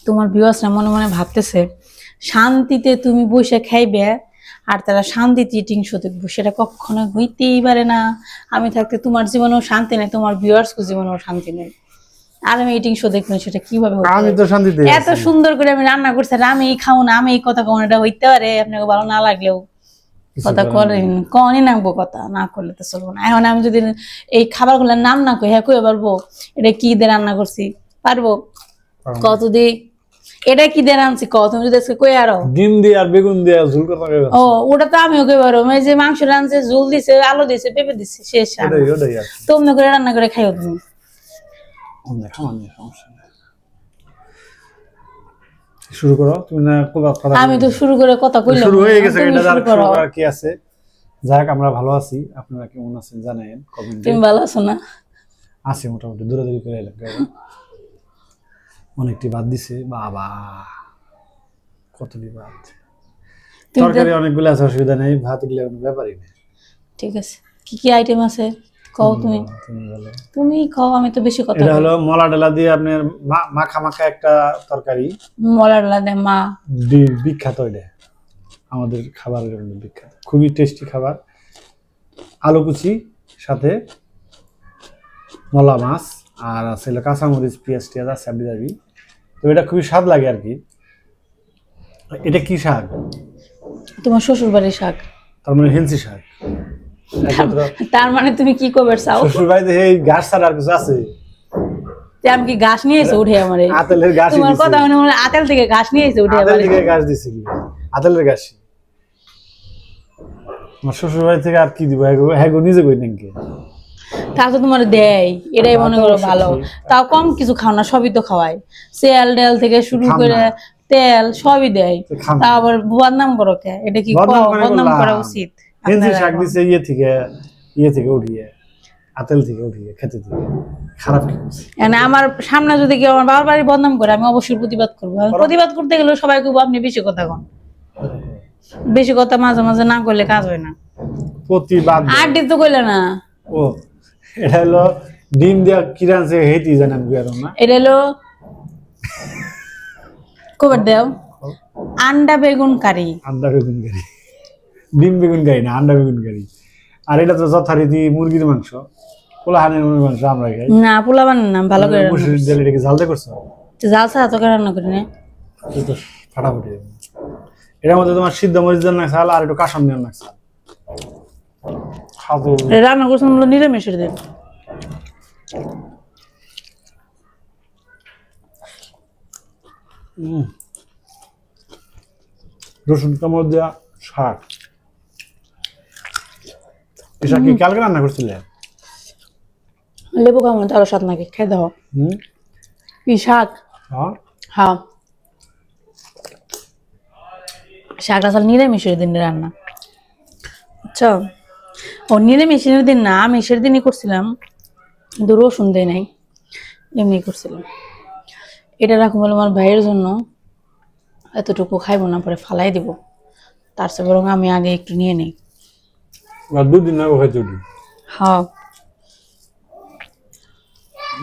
তোমার ভিউয়ার্সরা মনে মনে ভাবতেছে শান্তিতে তুমি বসে খাইবে আর তারা শান্তিতে ইটিং শো দেখবো, সেটা কখনো হইতেই পারে না। আমি থাকতে তোমার জীবনেও শান্তি নেই, তোমার ভিউয়ার্স জীবনেও শান্তি নেই, আর আমি ইটিং শো দেখবো সেটা কিভাবে? আমি তো শান্তিতে এত সুন্দর করে আমি রান্না করছি, আর আমি খাও না, আমি এই কথা কোন এটা হইতে পারে? আপনাকে ভালো না লাগলেও কথা করেন, কনই নামবো, কথা না করলে তো চলবো না। এখন আমি যদি এই খাবারগুলোর নাম না কই, হ্যাঁ কই পারবো এটা কি দিয়ে রান্না করছি? পারবো? কত দি এটা কি দিয়ে রান্নাছি কত? তুমি যদি আজকে কই আরো ডিম দিয়ে আর বেগুন দিয়ে ঝোল করতে হবে। ও ওটা তো আমিও কই পারবো, এই যে মাংস রাঁধছে, ঝোল দিছে, আলু দিছে, পেঁপে দিছে, শেষ। ওটাই আর তো অমনি করে রান্না করে খাইও তুমি। শুরু করো তুমি, না কথা? আমি তো শুরু করে কথা কইলাম, শুরু হয়ে গেছে, তুমি এটা শুরু করো। আর কি আছে? যাক, আমরা ভালো আছি, আপনারা কেমন আছেন জানেন কমেন্টে। তুমি ভালো আছো না? আছি মোটামুটি, দৌড়াদৌড়ি করে এলাম। অনেকটি বাদ দিছে বাবা, কতটি বাদ। তরকারি অনেকগুলো আছে, অসুবিধা নেই, ভাত এগুলো কোনো ব্যাপারই নেই। ঠিক আছে, কি কি আইটেম আছে কও তুমি? তুমি কও, আমি তো বেশি কথা। এটা হলো মলা ডালা দিয়ে আপনার মাখা মাখা একটা তরকারি। মলা ডালা দিয়ে মা বিখ্যাত, এটা আমাদের খাবারের জন্য বিখ্যাত, খুবই টেস্টি খাবার। আলু কুচি সাথে মলা মাছ আর আছে কাঁচামরিচ, পেঁয়াজ টিয়াজ আছে আপনি যাবি। তো এটা খুবই স্বাদ লাগে আর কি। এটা কি শাক? তোমার শ্বশুর বাড়ির শাক। তার মানে হেলসি শাক। তার মানে তুমি কি করবে চাও? শ্বশুর বাড়িতে এই গাছ ছাড়া আর কিছু আছে? আমি কি ঘাস নিয়ে এসে উঠে আমারে? আতেলের গাছ। তোমার কথা মনে মনে আতেল থেকে ঘাস নিয়ে এসে উঠে আমারে? আতেল থেকে গাছ দিছি কি? আতেলের গাছ। আমার শ্বশুর বাড়ি থেকে আর কি দিব? হ্যাঁ গো, নিজে কই নাকি? তা তো তোমার দেয়, এটাই মনে করো ভালো। তাও কম কিছু খাও না, সবই তো খাওয়াই, সেল ডাল থেকে শুরু করে তেল সবই দেয়। তা আবার বদনাম করো কে? এটা কি বদনাম করা উচিত? হেলসি শাক দিছে ইয়ে থেকে উঠিয়ে, আতেল থেকে উঠিয়ে খেতে দিয়ে, খারাপ কি? মানে আমার সামনে যদি কেউ আমার বাবার বাড়ি বদনাম করে, আমি অবশ্যই প্রতিবাদ করবো। প্রতিবাদ করতে গেলে সবাই কইবো আপনি বেশি কথা কন। বেশি কথা মাঝে মাঝে না করলে কাজ হয় না। প্রতিবাদ আর দিন তো কইলে না। ও এটা হলো ডিম দিয়া কি রানছে হেটি জানেন গুয়ারো না? এটা হলো কবার দাও আন্ডা বেগুন কারি। আন্ডা বেগুন কারি, ডিম বেগুন কারি না, আন্ডা বেগুন কারি। আর এটা তো যথারীতি মুরগির মাংস, পোলাহানের মুরগির মাংস আমরা খাই না। পোলা বানান না, ভালো করে মুসুরির ডাল। এটা কি ঝালতে করছো? জাল ছাড়া তো রান্না করি না, ফাটাফাটি। এটার মধ্যে তোমার সিদ্ধ মরিচ দেন না চাল, আর একটু কাঁচা দেন না চাল। খাবো রান্না করছেন নিরামিষের দিন। রসুন কামড় দেওয়া শাক। এই শাক কি কালকে রান্না করছিলে? লেবু কামড় আরো স্বাদ নাকি, খেয়ে দাও। কি শাক? হ্যাঁ, শাকটা আসলে নিরামিষের দিন রান্না। আচ্ছা, ও নিরামিষের দিন না, আমিষের দিনই করছিলাম, কিন্তু রসুন দেয় নাই, এমনি করছিলাম। এটা রাখুন বলে আমার ভাইয়ের জন্য, এতটুকু খাইবো না, পরে ফালাই দিব। তার চেয়ে বরং আমি আগে একটু নিয়ে নেই। দুদিন আগে হয়তো হ্যাঁ,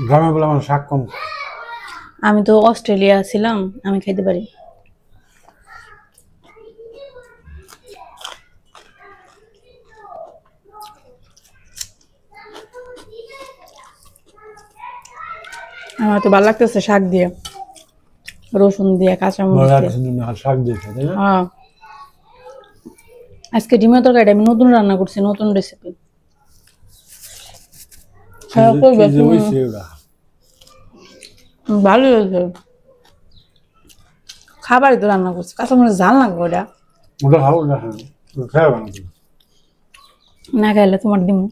গ্রামে বলে আমার শাক কম। আমি তো অস্ট্রেলিয়া ছিলাম, আমি খাইতে পারি। আমার তো ভালো লাগতেছে শাক দিয়ে, রসুন দিয়ে, কাঁচামরিচ দিয়ে শাক দিয়ে। হ্যাঁ, আজকে ডিমের তরকারিটা আমি নতুন রান্না করছি, নতুন রেসিপি। ভালো হয়েছে, খাবারই তো রান্না করছি, কাঁচামরিচ ঝাল লাগবে ওটা। ওটা খাবো না, না খাইলে তোমার দিমু।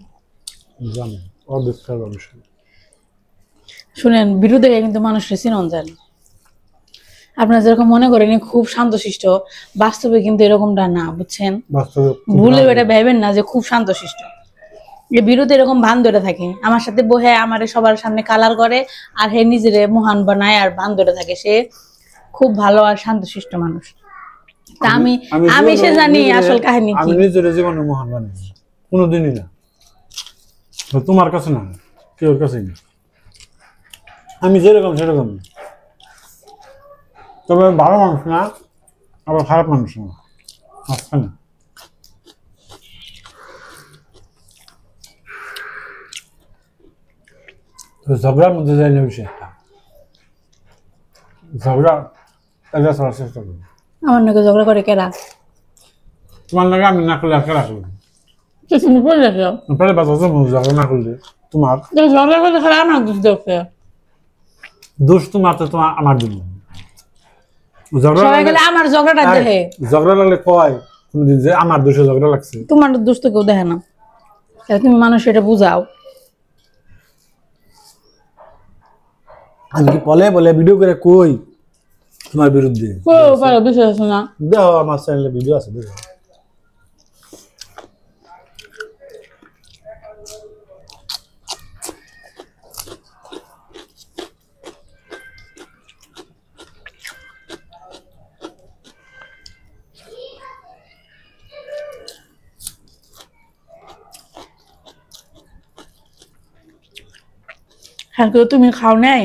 শুনেন, ভিডিও দেখে কিন্তু মানুষের চিনন যায়। আপনারা যেরকম মনে করেন খুব শান্তশিষ্ট, বাস্তবে কিন্তু এরকমটা না, বুঝছেন? ভুলে এটা ভাবেন না যে খুব শান্তশিষ্ট। এই বিরুদ্ধে এরকম ভান ধরে থাকে, আমার সাথে বহে আমার সবার সামনে কালার করে, আর হে নিজের মহান বানায় আর ভান ধরে থাকে। সে খুব ভালো আর শান্তশিষ্ট মানুষ। তা আমি সে জানি আসল কাহিনী কি। আমি নিজের জীবনে মহান বানাই কোনোদিনই না, তোমার কাছে না, কেউ কাছে না। আমি যেরকম সেরকম। তবে ভালো মানুষ না, আবার খারাপ মানুষ না, মাঝখানে। তো ঝগড়ার মধ্যে যাই না বেশি একটা, ঝগড়া এটা চলার চেষ্টা করি। আমার নাকি ঝগড়া করে কেরা? তোমার লাগে আমি না করলে আর কেরা করবে? তুমি করে রাখো পরে বাজার ঝগড়া না করলে তোমার ঝগড়া করতে খারাপ আমার দোষ দেখে দোষ, তোমার তো তোমার আমার জন্য ঝগড়া সবাই গেলে আমার ঝগড়াটা দেখে। ঝগড়া লাগলে কয় কোনদিন যে আমার দোষে ঝগড়া লাগছে? তোমার দোষ তো কেউ দেখে না, তুমি মানুষ এটা বুঝাও। আমি কি বলে বলে ভিডিও করে কই তোমার বিরুদ্ধে? বিশ্বাস আছে না? দেখো আমার চ্যানেলে ভিডিও আছে, দেখো। হ্যাঁ তুমি খাও নাই?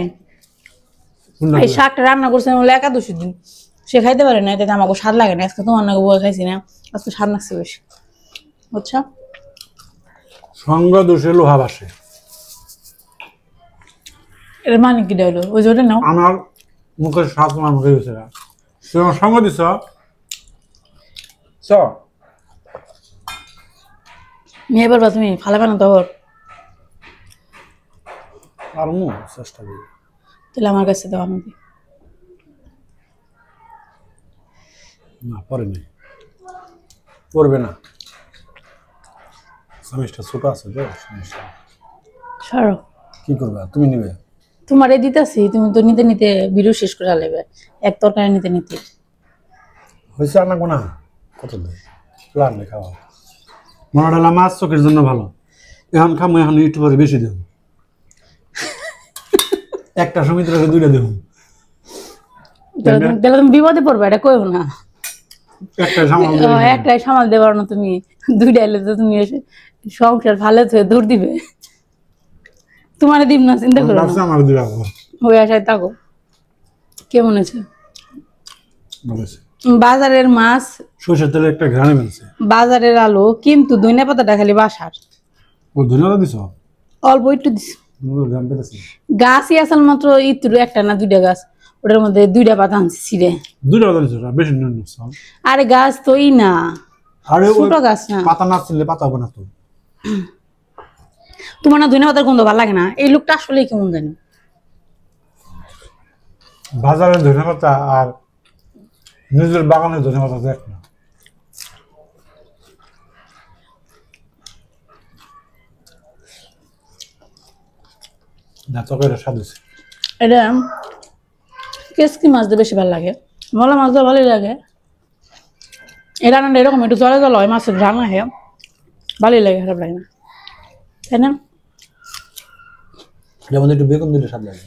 এই শাকটা রান্না করছিলাম বলে একাদশীর দিন, সে খাইতে পারে না, এতে আমাকে স্বাদ লাগে না। আজকে তোমার নাকি বয়ে খাইছি না, আজকে স্বাদ লাগছে বেশি, বুঝছো? সঙ্গ দোষে লোহা বাসে। এর মানে কি হলো? ওই জোরে নাও। আমার মুখের স্বাদ তোমার মুখে গেছে না, তুমি আমার সঙ্গ দিছ। নিয়ে পারবা তুমি? ফালাবে না তো ওর? আর চেষ্টা করি। তাহলে আমার কাছে দাও, আমাকে। না পরে নেই, পড়বে না, সমস্যা ছোট আছে তো, সমস্যা। সরো। কি করবে তুমি? নিবে? তোমারে দিতেছি, তুমি তো নিতে নিতে ভিডিও শেষ করে নেবে, এক তরকারি নিতে নিতে। হয়েছে আর না কোনা কত দেয় লাগলে খাওয়া। মনে ডালা মাছ চোখের জন্য ভালো, এখন খামো, এখন ইউটিউবারে বেশি দেব, একটা সমিতি রেখে দুইটা দেব। তাহলে তুমি বিপদে পড়বে, এটা কইও না। একটাই সামাল দেবার না, তুমি দুইটা এলে তো তুমি এসে সংসার ভালো থেকে দূর দিবে। তোমার দিব না, চিন্তা করো না, আমার দিবা ওই আশায় থাকো। কেমন আছে? বাজারের মাছ, সরষের তেলে একটা ঘ্রাণে ফেলছে, বাজারের আলু, কিন্তু ধনিয়া পাতাটা খালি বাসার। ও ধন্যবাদ দিছ? অল্প একটু দিছি, গাছই আসল মাত্র ইত্রু, একটা না দুইটা গাছ, ওটার মধ্যে দুইটা পাতা আনছি ছিঁড়ে। দুইটা পাতা নিছ? বেশি নিছ? আরে গাছ তোই না, ছোট গাছ না। পাতা না ছিঁড়লে পাতা হবে না তো। তোমার না ধনিয়া পাতার গন্ধ ভালো লাগে না? এই লোকটা আসলে কেমন জানি। বাজারের ধনিয়া পাতা আর নিজের বাগানের ধনিয়া পাতা দেখ না। এটা কেসকি মাছ দিয়ে বেশি ভালো লাগে, মলা মাছ দিয়ে ভালোই লাগে। এই রান্নাটা এরকম একটু জলে জল হয়, মাছের ঘ্রাণ আসে, ভালোই লাগে, খারাপ লাগে না, তাই না? যেমন একটু বেগুন দিলে স্বাদ লাগে।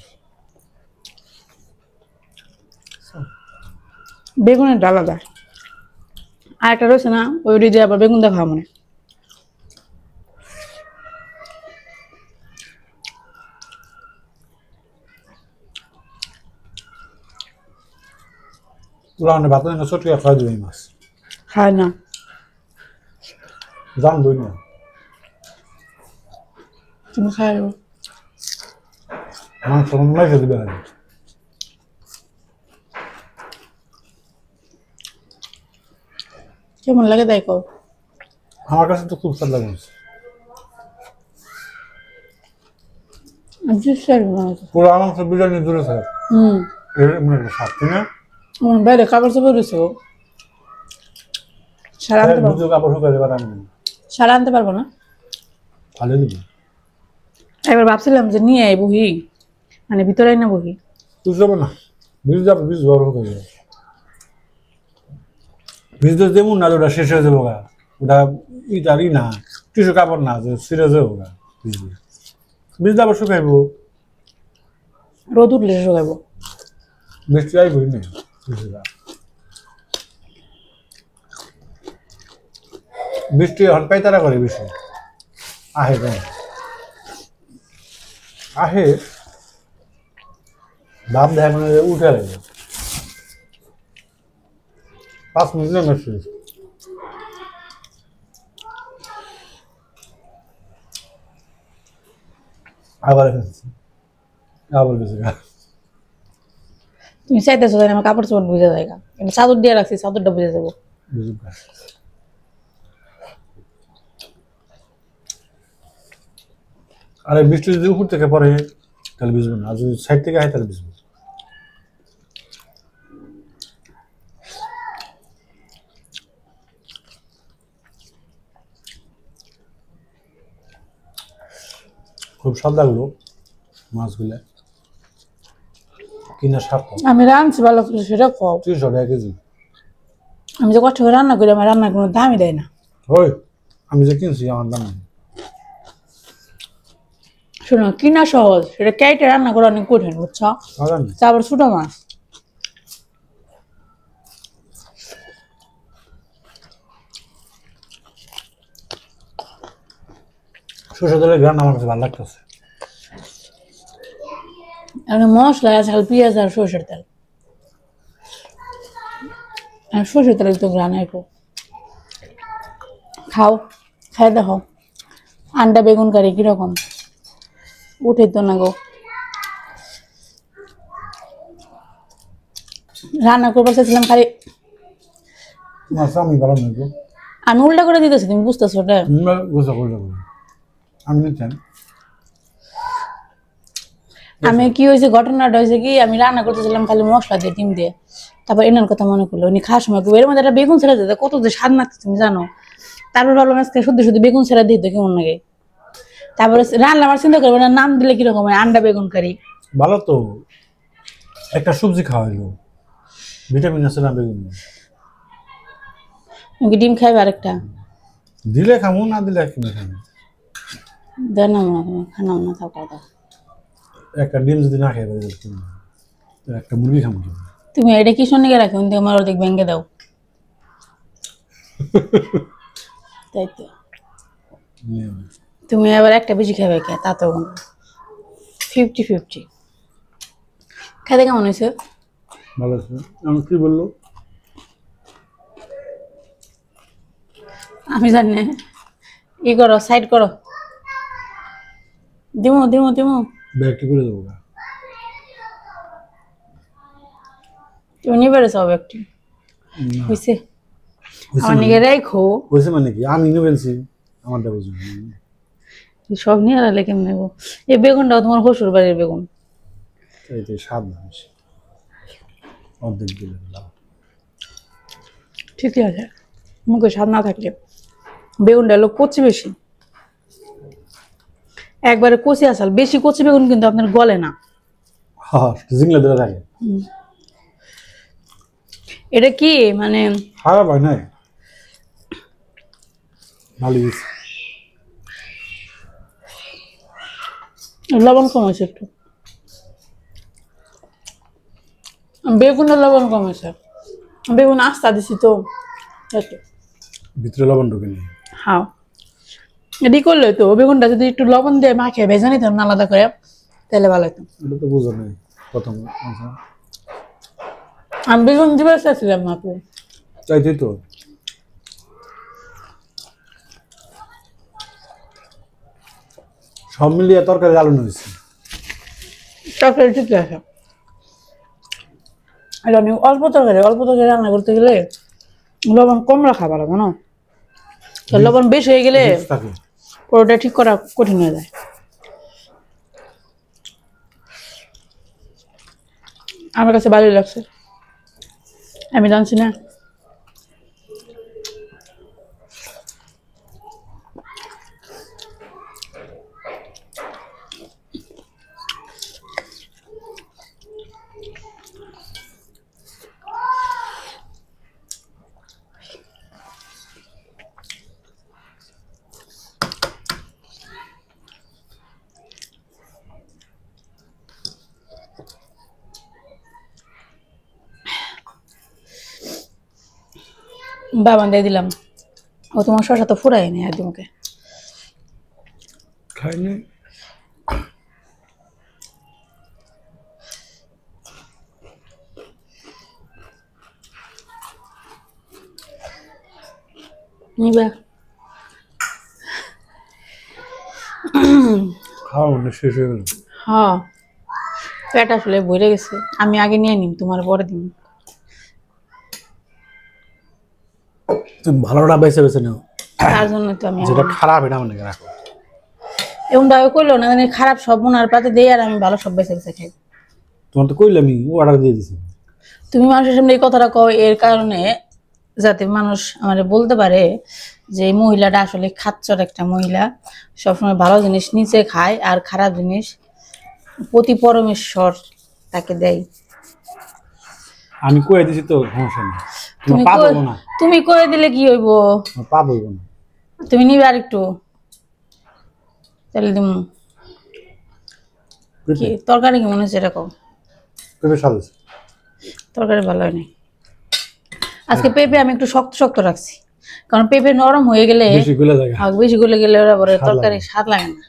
বেগুনের ডাল আলাদা, আর একটা রয়েছে না, ওই দিয়ে আবার বেগুন দেখা মনে। ভাত ছোটকে খাওয়া দিবে মাছ, খায় না, জানবই না। তুমি খায় মাংস মাইকে দিবে না। কেমন লাগে তাই কও? আমার কাছে তো খুব স্বাদ লাগে। পুরো মাংস বিরিয়ানি দূরে থাকে, স্বাদ, তাই না? বাইরে কাপড় চাপড় রয়েছে, সারা আনতে পারবো, কাপড় শুকাইলে সারা আনতে পারবো না। ভালো দিবি। এবার ভাবছিলাম যে নিয়ে আই বহি, মানে ভিতরে না বহি, তুই যাবো না, বীজ যাবে, বীজ বড় হয়ে যাবে, বীজ তো যেমন না ওটা শেষ হয়ে যাবো, ওটা ইটারই না, টিসু কাপড় না যে ছিঁড়ে যাবো, বীজ যাবো শুকাইবো, রোদ উঠলে শুকাইবো, বৃষ্টি আইবই না। বৃষ্টি হলপাই তারা করে বেশি আহে, আহে ভাব দেয় মানে উঠে লাগে, 5 মিনিট মেশি আবার গেছে তুমি চাইতেছো জানি আমার কাপড় চোপড় বুঝে যায় এটা চাদর দিয়ে রাখছি চাদরটা বুঝে যাবো আরে বৃষ্টি যদি উপর থেকে পড়ে তাহলে ভিজবে না আর যদি সাইড থেকে হয় তাহলে ভিজবে খুব স্বাদ লাগলো মাছগুলো কিনা স্বাদ আমি রাঁধছি ভালো করে সেটা খাও 300 টাকা কেজি আমি যে কষ্ট করে রান্না করি আমার রান্নার কোনো দামই দেয় না ওই আমি যে কিনছি আমার দাম নেই শোনো কিনা সহজ সেটা কেটে রান্না করা অনেক কঠিন বুঝছো তারপর ছোট মাছ সরষে তেলের ঘ্রাণ আমার কাছে ভালো লাগতেছে এখানে মশলা আছে পেঁয়াজ আর সরষের তেল আর সরষের তেলের তো ঘ্রাণ একটু খাও খাই দেখো আন্ডা বেগুন কারি কিরকম উঠে তো না গো রান্না করবার চাইছিলাম খালি আমি ভালো নেই আমি উল্টা করে দিতেছি তুমি বুঝতেছো ওটা আমি নিতেন আমি কি হয়েছে ঘটনাটা হয়েছে কি আমি রান্না করতেছিলাম খালি মশলা দিয়ে ডিম দিয়ে তারপর এনার কথা মনে করলো উনি খাওয়ার সময় এর মধ্যে একটা বেগুন ছেড়ে দিতে কত যে স্বাদ লাগছে তুমি জানো তারপর ভাবলাম আজকে শুধু শুধু বেগুন ছেড়ে দিত কেমন লাগে তারপরে রান্না আমার চিন্তা করবো না নাম দিলে কিরকম হয় আন্ডা বেগুন কারি ভালো তো একটা সবজি খাওয়া হইলো ভিটামিন আছে না বেগুন তুমি ডিম খাইবে আরেকটা দিলে খামু না দিলে কিনে খামু দেন না তুমি খানাও না থাকা দাও একটা ডিম যদি না খাই একটা মুরগি খামু তুমি এটা কি শুনে রাখো তুমি আমার অর্ধেক ভেঙে দাও তাই তো তুমি আবার একটা বেশি খাবে কে তা তো 50-50 খেতে কেমন হয়েছে ভালো আছে আমি কি বললো আমি জানি না ই করো সাইড করো দিমো দিমো দিমো ব্যাগটি করে দেবো তুমি নিয়ে বেড়েছো ব্যাগটি হয়েছে আমার নিয়ে রেখো হয়েছে মানে কি আমি নিয়ে ফেলছি আমারটা বুঝুন সব নিয়ে আলালে কেমন নেবো এই বেগুনটাও তোমার শ্বশুর বাড়ির বেগুন স্বাদ অর্ধেক দিলে ঠিকই আছে মুখে স্বাদ না থাকলে বেগুনটা হলো কচি বেশি একবারে কচি আসাল বেশি কচি বেগুন কিন্তু আপনার গলে না হ্যাঁ জিংলা দিলে থাকে এটা কি মানে খারাপ হয় নাই ভালো লবণ কম হয়েছে একটু বেগুনের লবণ কম হয়েছে বেগুন আস্তা দিছি তো ভিতরে লবণ ঢুকে নেই হ্যাঁ এটি করলে তো বেগুনটা যদি একটু লবণ দিয়ে মাখিয়ে ভেজে নিতাম না আলাদা করে তাহলে ভালো হতো এটা তো বুঝো নাই প্রথম আমি বেগুন দিবে চাইছিলাম না আপু চাইতেই তো সব মিলিয়ে তরকারি আলু হয়েছে তরকারি ঠিক আছে এটা অনেক অল্প তরকারি রান্না করতে গেলে লবণ কম রাখা ভালো জানো লবণ বেশি হয়ে গেলে পুরোটা ঠিক করা কঠিন হয়ে যায় আমার কাছে ভালোই লাগছে আমি জানছি না বাবা দিয়ে দিলাম ও তোমার শশা তো ফুরাই নি একদম মুখে খাইনি নিবা খাওয়া মনে শেষ হয়ে গেল। হ্যাঁ পেট আসলে ভরে গেছে, আমি আগে নিয়ে নিম, তোমার পরে দিন। তুমি ভালোটা বেছে বেছে নাও, তার জন্য তো আমি যেটা খারাপ এটা মনে রাখো। এমন ভাবে করলো না জানি খারাপ সব মনার পাতে দেই আর আমি ভালো সব বেছে বেছে খাই। তোমার তো কইলে আমি অর্ডার দিয়ে দিছি। তুমি মানুষের সামনে এই কথাটা কও এর কারণে যাতে মানুষ আমারে বলতে পারে যে এই মহিলাটা আসলে খাচ্চর একটা মহিলা, সবসময় ভালো জিনিস নিচে খায় আর খারাপ জিনিস পতি পরমেশ্বর তাকে দেয়। আমি কয়ে দিছি তো, সমস্যা নেই, তুমি তোমার পাপ হইব না। তুমি করে দিলে কি হইব? তোমার পাপ হইব না। তুমি নিবে আর একটু তাহলে দিমু। কি তরকারি কি মনে হচ্ছে এটা কও? পেঁপে স্বাদ আছে। তরকারি ভালো হয় নাই আজকে। পেঁপে আমি একটু শক্ত শক্ত রাখছি, কারণ পেঁপে নরম হয়ে গেলে বেশি গুলা জায়গা বেশি গলে গেলে ওরা বলে তরকারি স্বাদ লাগে না।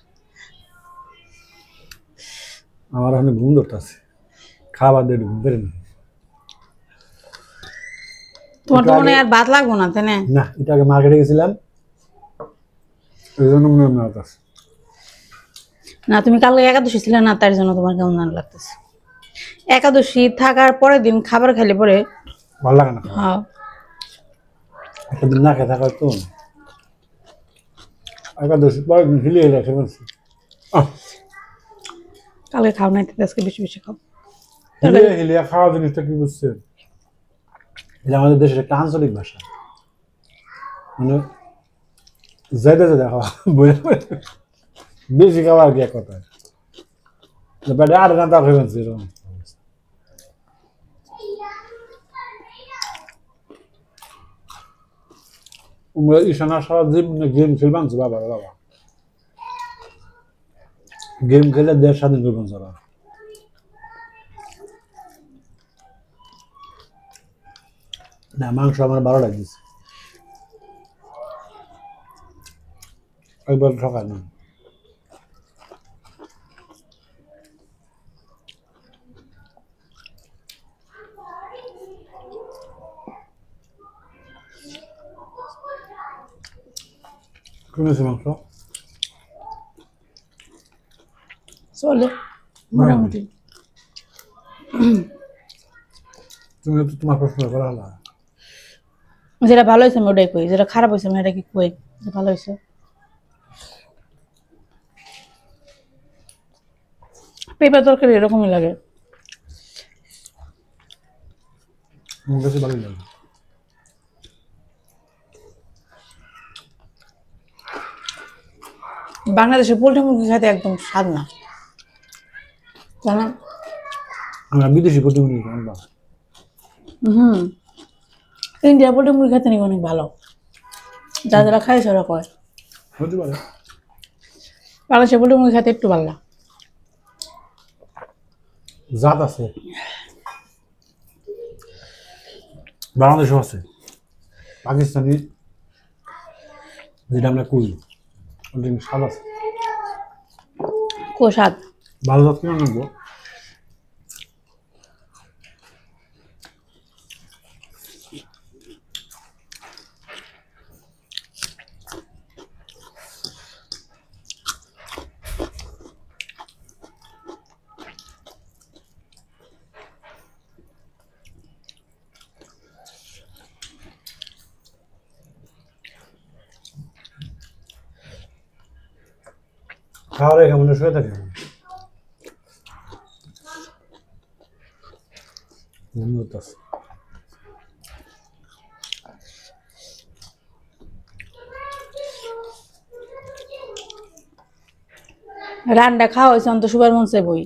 আমার ওখানে ঘুম ধরতেছে, খাবার দিয়ে ঘুম পেরে না। তোমার তো মনে হয় আর ভাত লাগবো না, তাই না? না, এটা আগে মার্কেটে গেছিলাম, ওই জন্য মনে হয় আছে। না তুমি কালকে একাদশী ছিল না, তার জন্য তোমার কেমন জানা লাগতেছে। একাদশী থাকার পরের দিন খাবার খাইলে পরে ভালো লাগে না। হ্যাঁ একটা দিন না খেয়ে থাকা তো একাদশী পরের দিন হিলিয়ে হিলিয়ে খেয়ে ফেলছি। কালকে খাও নাই, আজকে বেশি বেশি খাও। হিলিয়ে হিলিয়ে খাওয়া জিনিসটা কি বুঝছেন? এটা আমাদের দেশের একটা আঞ্চলিক ভাষা, মানে যেতে যেতে খাওয়া বেশি খাওয়া আর কি এক কথায়। আর না তা খেয়ে ফেলছি এরকম। ঈশানা সারা জীবনে গেম খেলবান বাবা বাবা, গেম খেলে দেশ স্বাধীন করবেন সারা। না মাংস আমার ভালো লাগছে, একবার ঠকায় না। কিনেছি মাংস চলে মোটামুটি। তুমি তো তোমার প্রশ্ন করা হলো। যেটা ভালো হয়েছে আমি ওটাই কই, যেটা খারাপ হয়েছে আমি এটা কি কই যে ভালো হয়েছে। পেঁপে তরকারি এরকমই লাগে। আমার কাছে ভালোই লাগে। বাংলাদেশে পোল্ট্রি মুরগি খেতে একদম স্বাদ না, তাই না? আমরা বিদেশি প্রতিমুখী আমরা ইন্ডিয়া পোল্ট্রি মুরগি খেতে নাকি অনেক ভালো, যারা যারা খাইছে ওরা কয়। হতে পারে। বাংলাদেশে পোল্ট্রি মুরগি খেতে একটু ভালো না। জাত আছে, বাংলাদেশও আছে, পাকিস্তানি যেটা আমরা করি ওটা স্বাদ আছে। কো স্বাদ ভালো জাত কিনা নেবো। খাওয়া রেখে মনে শুয়ে থাকে ঘুম ধরতেছে। রান্না খাওয়া হয়েছে অন্ত সুবার মন চাই বই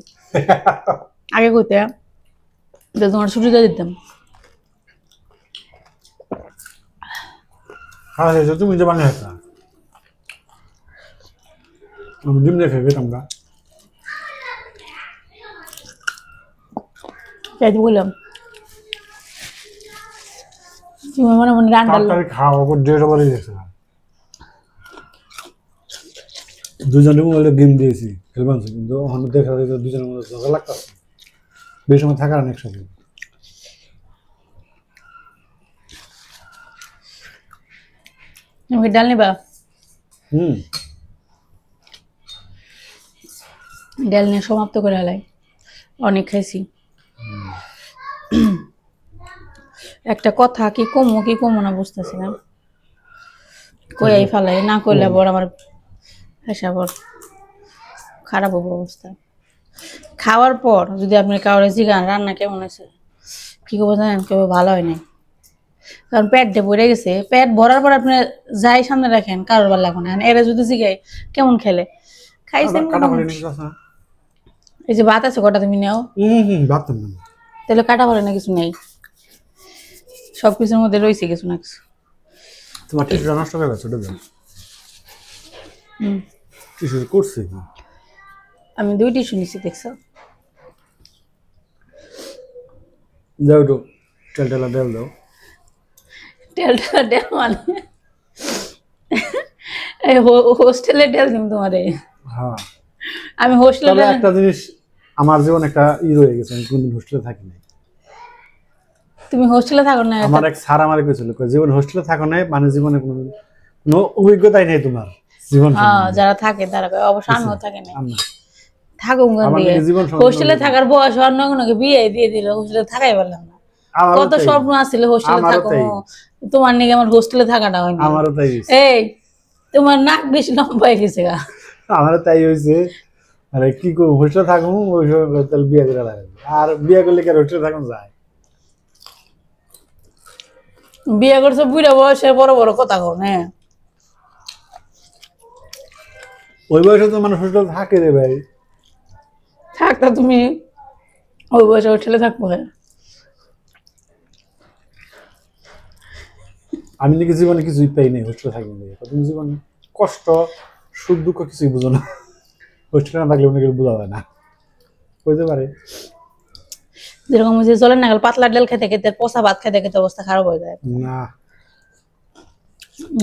আগে কইতে যে তোমার ছুটি দিয়ে দিতাম। খাওয়া শেষে তুমি যে বানিয়ে আসা আমি ডিম রেখে খেতাম গা। চাইতে বললাম তুমি মনে মনে রান্না তরকারি খাওয়া ওপর 1.5 বারে গেছিলাম। দুজনে মোবাইলে গেম দিয়েছি খেলবানছি, কিন্তু ওখানে দেখা যায় দুজনের মধ্যে ঝগড়া লাগতেছে, বেশি সময় থাকার অনেক সাথে। তুমি ডাল নিবা? ডাল নিয়ে সমাপ্ত করে হালাই, অনেক খাইছি। একটা কথা কি কমো না বুঝতেছি না, কই ফালাই না কইলে বড় আমার হিসাব খারাপ হবো অবস্থা। খাওয়ার পর যদি আপনি কাউরে জিগান রান্না কেমন হয়েছে, কি করবো জানেন? কেউ ভালো হয় নাই, কারণ পেটটা ভরে গেছে। পেট ভরার পর আপনি যাই সামনে রাখেন কারোর ভালো লাগবে না। এরা যদি জিগাই কেমন খেলে খাইছেন, এই যে ভাত আছে কটা তুমি নেও, তাহলে কাটা পড়ে না কিছু নেই, সবকিছুর মধ্যে রয়েছে কিছু না কিছু। তোমার টিস্যুটা নষ্ট হয়ে গেছে, ওটা দাও। টিস্যু করছে, আমি 2 টিস্যু নিছি, দেখছো? দাও একটু তেল দাও। তেল মানে হোস্টেলে তেল দিম তোমারে। হ্যাঁ, আমি হোস্টেলে একটা জিনিস আমার জীবন একটা রয়ে গেছে, আমি কোনদিন হোস্টেলে থাকি নাই। তুমি হোস্টেলে থাকো না? আমার এক স্যার আমারে কইছিল, জীবন হোস্টেলে থাকো নাই মানে জীবনে কোনো অভিজ্ঞতাই নেই তোমার জীবন। হ্যাঁ, যারা থাকে তারা অবশ্য আমিও থাকি নাই। থাকো হোস্টেলে থাকার বয়স অন্য কোনোকে বিয়ে দিয়ে দিল, হোস্টেলে থাকাই পারলাম না। কত স্বপ্ন আছিল হোস্টেলে থাকো, তোমার নাকি আমার হোস্টেলে থাকাটা হয়নি। আমারও তাই। এই তোমার নাক বেশি লম্বা হয়ে গেছে গা। আমারও তাই হয়েছে। আরে কি করবো, হোস্টেলে থাকবো ওই সময় তাহলে বিয়ে করে লাগে, আর বিয়ে করলে কি আর হোস্টেলে থাকুন যায়? বিয়ে করছো বুড়া বয়সে, বড় বড় কথা কও না। ওই বয়সে তো মানুষ হোস্টেলে থাকে রে ভাই। থাকতা তুমি ওই বয়সে হোস্টেলে থাকবো? আমি নাকি জীবনে কিছুই পাই নাই হোস্টেলে থাকি না। তুমি জীবনে কষ্ট সুখ দুঃখ কিছুই বুঝো না, হোস্টেলে না থাকলে অনেক বোঝা যায় না। হইতে পারে যেরকম যে জলের নাগাল পাতলা ডাল খেতে খেতে পচা ভাত খেতে খেতে অবস্থা খারাপ হয়ে যায়। না,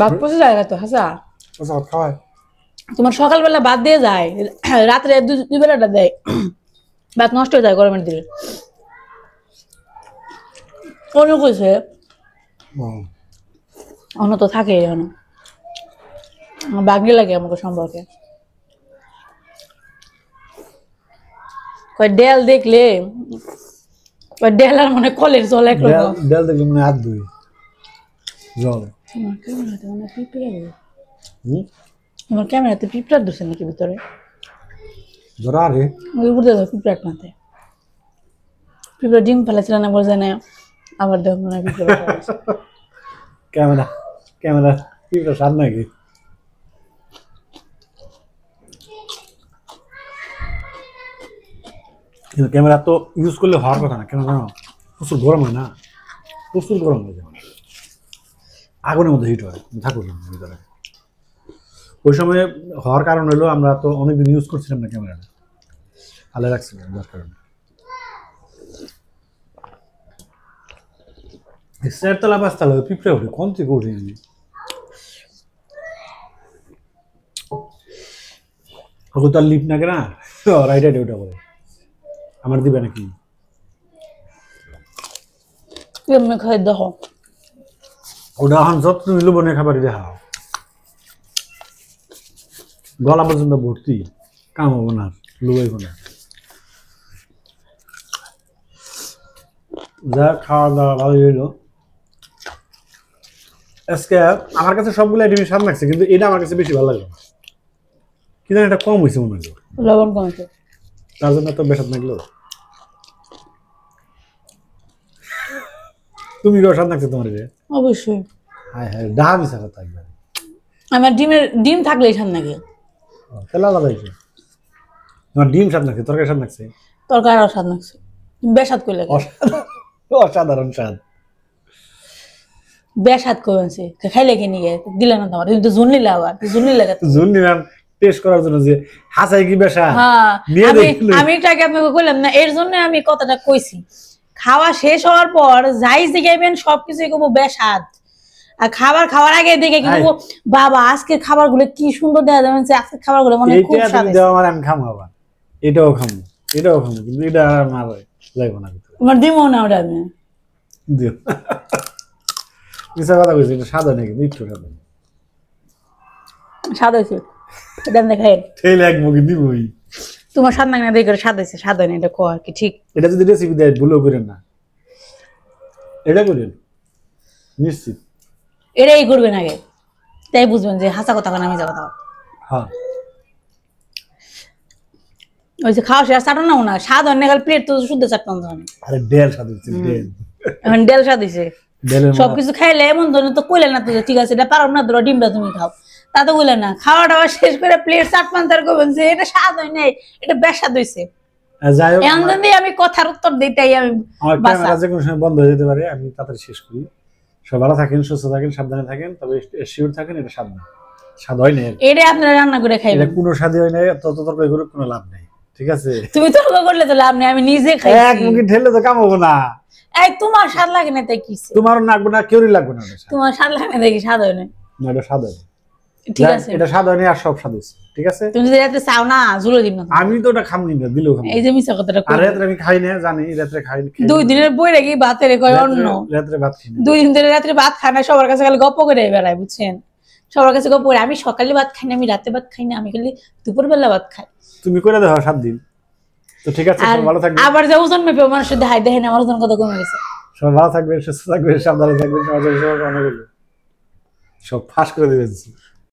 ভাত পচে যায় তো হাসা, পচা ভাত খাওয়ায়। তোমার সকালবেলা ভাত দিয়ে যায়, রাত্রে দুই বেলাটা দেয়, ভাত নষ্ট হয়ে যায় গরমের দিলে। অন্য কইছে অন্য তো থাকে, অন্য বাগনি লাগে আমাকে সম্পর্কে। ডেল দেখলে ডেল আর মানে কলের জল এক ডেল দেখলে মানে হাত ধুই জল। আমার ক্যামেরাতে পিঁপড়ার ধরছে নাকি ভিতরে? ধরা রে ওই উঠে দাও পিঁপড়ার মাথায়। পিঁপড়া ডিম ফেলেছিল না বলছে না, আবার দেখো না পিঁপড়া। ক্যামেরা পিঁপড়া স্বাদ নাকি? কিন্তু ক্যামেরা তো ইউজ করলে হওয়ার কথা না, কেন জানো? প্রচুর গরম হয় না, প্রচুর গরম হয়ে যায়, আগুনের মধ্যে হিট হয়। থাকুক ভিতরে ওই সময় হওয়ার কারণ হলো আমরা তো অনেকদিন ইউজ করছিলাম না ক্যামেরাটা, আলে রাখছিলাম যার কারণে। চারতলা পাঁচতলা পিঁপড়ে উঠে, কোন থেকে উঠে আমি ওকে তো আর লিপ না কেনা রাইট রাইট ওটা করে আমার দিবে নাকি? এমনি খাই দেখো, ওটা এখন যত্ন নিল বনে খাবারই দেখা গলা পর্যন্ত ভর্তি, কাম হবো না, লুবাইব না। যা খাওয়া দাওয়া ভালোই হইলো আজকে। আমার কাছে সবগুলো আইটেমই স্বাদ লাগছে, কিন্তু এটা আমার কাছে বেশি ভালো লাগলো, কি জানি এটা কম হয়েছে মনে হলো, লবণ কমেছে, তার জন্য তো বেশাদ লাগলো। তুমি কেউ স্বাদ লাগছে তোমার? অবশ্যই। হ্যাঁ হ্যাঁ, ডাহা মিশা কথা একবার। আমার ডিম থাকলেই স্বাদ লাগে, তাহলে আলাদা হয়েছে। তোমার ডিম স্বাদ লাগছে, তরকারি স্বাদ লাগছে, তরকারি আরো স্বাদ লাগছে, বেসাদ কই লাগে, অসাধারণ স্বাদ। বেসাদ কই আছে খাইলে কি নিয়ে দিলে না তোমার? তুমি তো জুন নিলে, আবার জুন নিলে জুন নিলাম টেস্ট করার জন্য যে হাসাই কি বেসা। হ্যাঁ, আমি এটাকে আপনাকে কইলাম না, এর জন্য আমি কথাটা কইছি। খাওয়া শেষ হওয়ার পর যাই জিগাইবেন সবকিছুই কব বেসাদ, আর খাওয়ার আগে দেখে কিন্তু বাবা আজকে খাবারগুলো কি সুন্দর দেখা যাচ্ছে, আজকে খাবারগুলো মানে খুব স্বাদ। আমি খামো, আবার এটাও খামো, কিন্তু এটা আর না যাইব না ভিতরে, আমার দিমও না ওটা আমি দিও। মিশা কথা কইছি, এটা সাদা নাকি? একটু সাদা। স্বাদ হয়েছে এটা দেখাই ঠেলে এক মুখে দিবই। তোমার স্বাদ না দেখে করে স্বাদ হয়েছে স্বাদ হয় না এটা কোয়া কি ঠিক এটা যদি রেসিপি দেয় ভুলেও করেন না, এটা করেন নিশ্চিত। এটাই করবেন আগে, তাই বুঝবেন যে হাসা কথা কেন আমি যা কথা। হ্যাঁ ওই যে খাওয়া শেষ চাটানো না স্বাদ হয় না, খালি প্লেট তো শুদ্ধ চাটানো হয় না। আরে ডেল স্বাদ হচ্ছে ডেল। এখন ডেল স্বাদ হয়েছে ডেলের সবকিছু খাইলে এমন ধরনের তো কইলে না তো যে ঠিক আছে এটা পারো না ধরো ডিমটা তুমি খাও, তা তো বলে না। খাওয়া দাওয়া শেষ করে প্লেট চাটপান তার করবেন যে এটা স্বাদ হয় নাই, এটা বেস্বাদ হয়েছে। যাই হোক এমন দিয়ে আমি কথার উত্তর দিই তাই আমি আমার বাসা। ক্যামেরা যে কোনো সময় বন্ধ হয়ে যেতে পারে, আমি তাড়াতাড়ি শেষ করি। সবাই ভালো থাকেন, সুস্থ থাকেন, সাবধানে থাকেন, তবে শিওর থাকেন এটা স্বাদ না, স্বাদ হয় না। এটা আপনারা রান্না করে এটা খাইবেন, কোনো স্বাদই হয় না, তত তরকারি করে কোনো লাভ নেই, ঠিক আছে? তুমি তর্ক করলে তো লাভ নেই, আমি নিজে এক খাইছি। মুখে ঢেলে তো কামাবো না। এই তোমার স্বাদ লাগে না তাই কিছে, তোমারও লাগবে না, কেউরই লাগবে না। তোমার স্বাদ লাগে না দেখি স্বাদ হয় না, না এটা স্বাদ হয়, ঠিক আছে? এটা স্বাদ হয় না, আর সব স্বাদ হয়েছে, ঠিক আছে? তুমি যদি রাতে চাও না জুলো দিন না, আমি তো ওটা খামনি না, দিলেও খাম। এই যে মিছা কথাটা আর কই। রাত্রে আমি খাই না, জানি রাত্রে খাই না। 2 দিনের বই রেখে ভাতে রে কয় অন্য, রাত্রে ভাত খাই না। 2 দিন ধরে রাত্রে ভাত খায় না, সবার কাছে খালি গপ্প করে বেড়ায়, বুঝছেন? সবার কাছে গপ্প করে। আমি সকালে ভাত খাই না, আমি রাতে ভাত খাই না, আমি খালি দুপুর বেলা ভাত খাই। তুমি করে দাও 7 দিন, তো ঠিক আছে। আর সবাই ভালো থাকবে, আবার যে ওজন মেপে মানুষের দেখাই দেখেন আমার ওজন কত কমে গেছে। সবাই ভালো থাকবে, সুস্থ থাকবে, সাবধানে থাকবে, সমাজের সবাই অনেক সব ফাঁস করে দিবেন।